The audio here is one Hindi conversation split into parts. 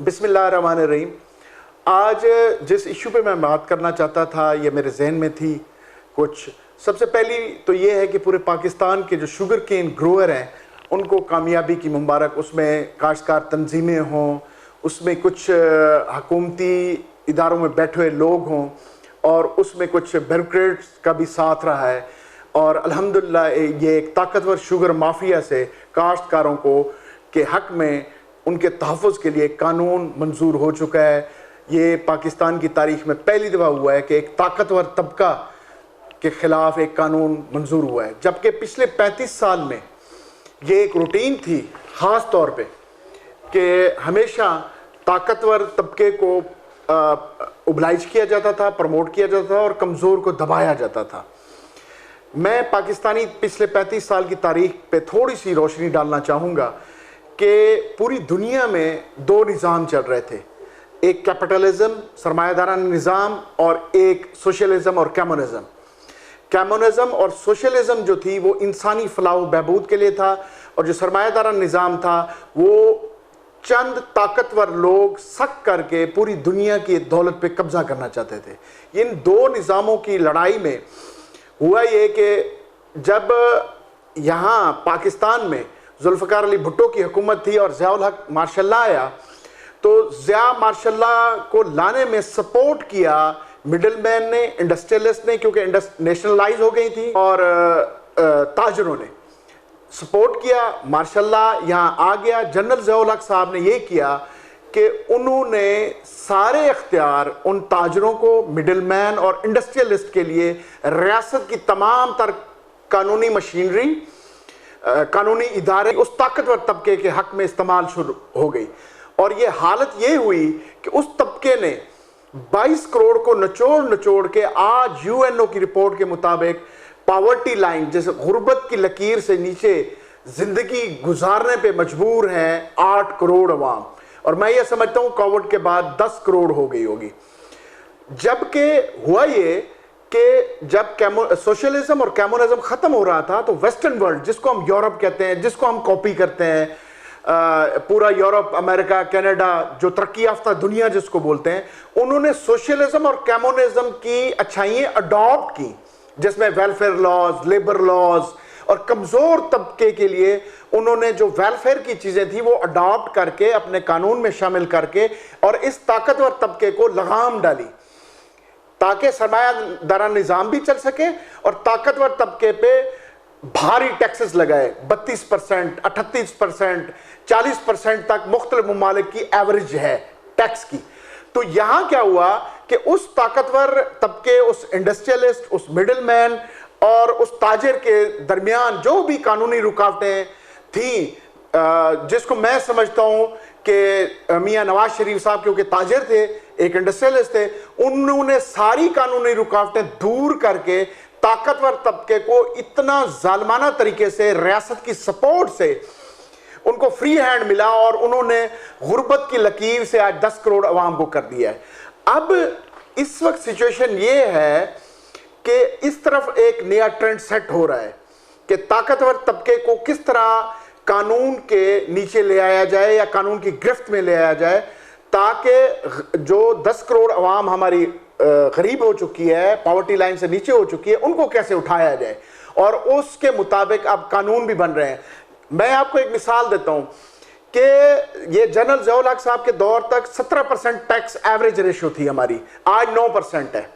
बिस्मिल्लाहिर्रहमानिर्रहीम। आज जिस इशू पे मैं बात करना चाहता था, ये मेरे जहन में थी कुछ। सबसे पहली तो ये है कि पूरे पाकिस्तान के जो शुगर केन ग्रोअर हैं उनको कामयाबी की मुबारक। उसमें काश्तकार तंजीमें हों, उसमें कुछ हकूमती इदारों में बैठे हुए लोग हों और उसमें कुछ ब्यूरोक्रेट्स का भी साथ रहा है। और अल्हम्दुलिल्लाह ये एक ताकतवर शुगर माफिया से काश्तकारों को के हक में उनके तहफ़्फ़ुज़ के लिए कानून मंजूर हो चुका है। ये पाकिस्तान की तारीख में पहली दफ़ा हुआ है कि एक ताकतवर तबका के ख़िलाफ़ एक कानून मंजूर हुआ है, जबकि पिछले 35 साल में ये एक रूटीन थी ख़ास तौर पे कि हमेशा ताकतवर तबके को ओबलाइज किया जाता था, प्रमोट किया जाता था और कमज़ोर को दबाया जाता था। मैं पाकिस्तानी पिछले 35 साल की तारीख पे थोड़ी सी रोशनी डालना चाहूँगा कि पूरी दुनिया में दो निज़ाम चल रहे थे, एक कैपिटलिज्म सरमायादाराना निज़ाम और एक सोशलिज्म और कम्युनिज्म। कम्युनिज्म और सोशलिज्म जो थी वो इंसानी फलाह व बहबूद के लिए था, और जो सरमायादाराना निज़ाम था वो चंद ताकतवर लोग सख्त करके पूरी दुनिया की दौलत पे कब्जा करना चाहते थे। इन दो निज़ामों की लड़ाई में हुआ ये कि जब यहाँ पाकिस्तान में जुल्फ़िकार अली भुट्टो की हुकूमत थी और ज़िया उल हक मार्शल्लाह आया, तो ज़िया मार्शल्लाह को लाने में सपोर्ट किया मिडल मैन ने, इंडस्ट्रियलिस्ट ने, क्योंकि नेशनलाइज हो गई थी, और ताजरों ने सपोर्ट किया। मार्शल्लाह यहाँ आ गया। जनरल ज़िया उल हक साहब ने ये किया कि उन्होंने सारे इख्तियार उन ताजरों को, मिडल मैन और इंडस्ट्रियलिस्ट के लिए रियासत की तमाम तर कानूनी मशीनरी, कानूनी इदारे उस ताकतवर तबके के हक में इस्तेमाल शुरू हो गई। और ये हालत ये हुई कि उस तबके ने 22 करोड़ को नचोड़ के आज यूएनओ की रिपोर्ट के मुताबिक पॉवर्टी लाइन, जैसे गुर्बत की लकीर से नीचे जिंदगी गुजारने पे मजबूर हैं 8 करोड़ अवाम, और मैं ये समझता हूँ कोविड के बाद 10 करोड़ हो गई होगी। जबकि हुआ ये कि जब सोशलिज्म और कम्युनिज्म खत्म हो रहा था तो वेस्टर्न वर्ल्ड, जिसको हम यूरोप कहते हैं, जिसको हम कॉपी करते हैं, पूरा यूरोप, अमेरिका, कनाडा, जो तरक्की याफ्ता दुनिया जिसको बोलते हैं, उन्होंने सोशलिज्म और कम्युनिज्म की अच्छाइयाँ अडॉप्ट की, जिसमें वेलफेयर लॉज, लेबर लॉज, और कमज़ोर तबके के लिए उन्होंने जो वेलफेयर की चीज़ें थी वो अडॉप्ट करके अपने कानून में शामिल करके और इस ताकतवर तबके को लगाम डाली ताकि सरमायादाराना निज़ाम भी चल सके और ताकतवर तबके पे भारी टैक्सेस लगाए। 32%, 38%, 40% तक मुख्तलिफ ममालिक की एवरेज है टैक्स की। तो यहाँ क्या हुआ कि उस ताकतवर तबके, उस इंडस्ट्रियलिस्ट, उस मिडिल मैन और उस ताजिर के दरमियान जो भी कानूनी रुकावटें थी, जिसको मैं समझता हूँ कि मियाँ नवाज शरीफ साहब, क्योंकि ताजिर थे, एक इंडस्ट्रियलिस्ट थे, उन्होंने सारी कानूनी रुकावटें दूर करके ताकतवर तबके को इतना जालमाना तरीके से रियासत की सपोर्ट से उनको फ्री हैंड मिला और उन्होंने गुर्बत की लकीर से आज 10 करोड़ अवाम को कर दिया है। अब इस वक्त सिचुएशन ये है कि इस तरफ एक नया ट्रेंड सेट हो रहा है कि ताकतवर तबके को किस तरह कानून के नीचे ले आया जाए या कानून की गिरफ्त में ले आया जाए, ताकि जो 10 करोड़ अवाम हमारी गरीब हो चुकी है, पॉवर्टी लाइन से नीचे हो चुकी है, उनको कैसे उठाया जाए, और उसके मुताबिक अब कानून भी बन रहे हैं। मैं आपको एक मिसाल देता हूं कि ये जनरल ज़िया उल हक साहब के दौर तक 17% टैक्स एवरेज रेशियो थी हमारी, आज 9% है।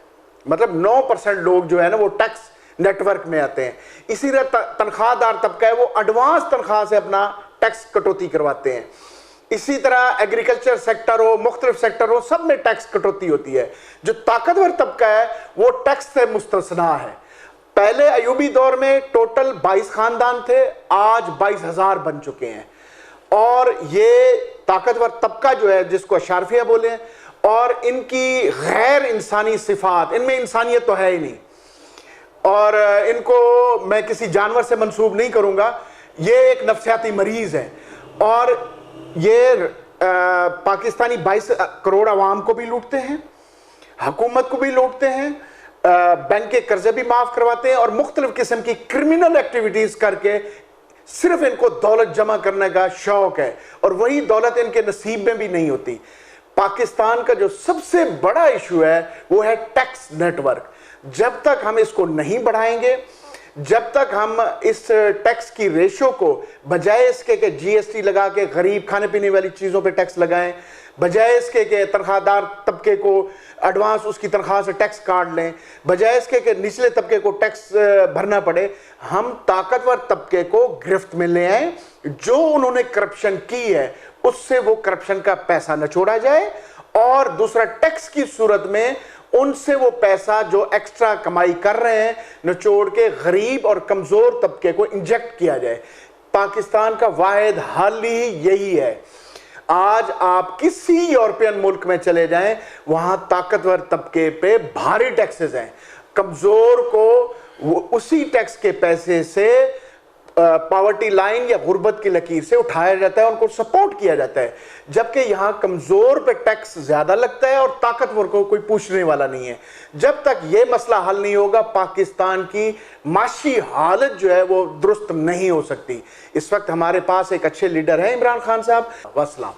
मतलब 9% लोग जो है ना वो टैक्स नेटवर्क में आते हैं। इसी तरह तनख्वाहदार तबका है वो एडवांस तनख्वाह से अपना टैक्स कटौती करवाते हैं। इसी तरह एग्रीकल्चर सेक्टर हो, मुख्तलिफ सेक्टर हो, सब में टैक्स कटौती होती है। जो ताकतवर तबका है वो टैक्स से मुस्तस्ना है। पहले अयूबी दौर में टोटल 22 खानदान थे, आज 22,000 बन चुके हैं। और ये ताकतवर तबका जो है, जिसको अशारफिया बोले, और इनकी गैर इंसानी सिफात, इनमें इंसानियत तो है ही नहीं, और इनको मैं किसी जानवर से मंसूब नहीं करूंगा, ये एक नफ्सियाती मरीज है। और ये पाकिस्तानी 22 करोड़ अवाम को भी लूटते हैं, हुकूमत को भी लूटते हैं, बैंक के कर्जे भी माफ करवाते हैं और मुख्तलिफ किस्म की क्रिमिनल एक्टिविटीज करके सिर्फ इनको दौलत जमा करने का शौक है और वही दौलत इनके नसीब में भी नहीं होती। पाकिस्तान का जो सबसे बड़ा इशू है वो है टैक्स नेटवर्क। जब तक हम इसको नहीं बढ़ाएंगे, जब तक हम इस टैक्स की रेशो को बजाय इसके कि जीएसटी लगा के गरीब खाने पीने वाली चीज़ों पे टैक्स लगाएं, बजाय इसके कि तनख्वाहदार तबके को एडवांस उसकी तनख्वाह से टैक्स काट लें, बजाय इसके कि निचले तबके को टैक्स भरना पड़े, हम ताकतवर तबके को गिरफ्त में ले आए। जो उन्होंने करप्शन की है उससे वो करप्शन का पैसा नचोड़ा जाए और दूसरा टैक्स की सूरत में उनसे वो पैसा जो एक्स्ट्रा कमाई कर रहे हैं निचोड़ के गरीब और कमजोर तबके को इंजेक्ट किया जाए। पाकिस्तान का वाहिद हल ही यही है। आज आप किसी यूरोपियन मुल्क में चले जाएं, वहां ताकतवर तबके पे भारी टैक्सेस हैं, कमजोर को वो उसी टैक्स के पैसे से पॉवर्टी लाइन या गुर्बत की लकीर से उठाया जाता है, उनको सपोर्ट किया जाता है। जबकि यहां कमजोर पे टैक्स ज्यादा लगता है और ताकतवर को कोई पूछने वाला नहीं है। जब तक यह मसला हल नहीं होगा, पाकिस्तान की माशी हालत जो है वो दुरुस्त नहीं हो सकती। इस वक्त हमारे पास एक अच्छे लीडर हैं, इमरान खान साहब। वस्सलाम।